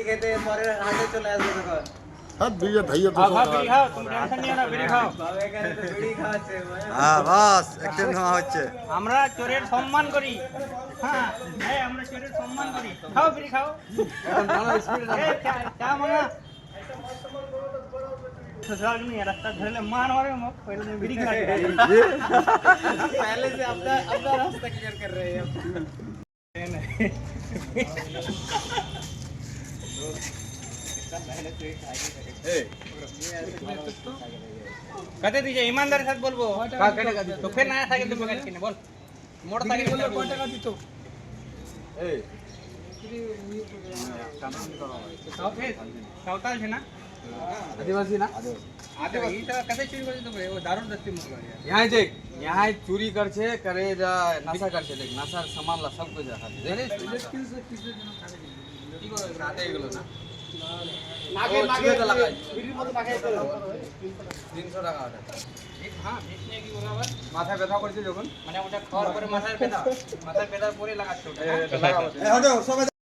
খেতে পরে হাটে চলে আসবে তখন। হ্যাঁ বিড়ি ভাইয়া তো বিড়ি খাও, তুমি টেনশন নিও না, বিড়ি খাও। বাবা এখানে তো বিড়ি খাওয়াচ্ছে। হ্যাঁ বাস একটু নেওয়া হচ্ছে। আমরা চোরের সম্মান করি। হ্যাঁ হ্যাঁ, আমরা চোরের সম্মান করি। খাও বিড়ি খাও। এই, চা মাঙা। ससुराल में रास्ता धरले मार मारे हम पहले में बीड़ी खा पहले से अपना अपना रास्ता क्लियर कर रहे हैं कहते दीजिए ईमानदारी साथ बोलबो तो फिर नया साइकिल तुम पकड़ के बोल मोटरसाइकिल बोल कौन टका दी तो सावताल है ना आदिवासी ना आदिवासी तो कैसे चोरी कर तो वो दारू दस्ती मुझे यहाँ देख यहाँ चोरी कर छे करे जा नशा कर छे देख नशा सामान ला सब कुछ रखा छे देख की को राते गेलो ना नागे नागे तो लगा बिरी मत नागे 300 টাকা ওটা एक हां बेचने की बराबर মাথা ব্যথা করছে যখন মানে ওটা খাওয়ার পরে মাথায় ব্যথা পরে লাগাচ্ছে ওটা হ্যাঁ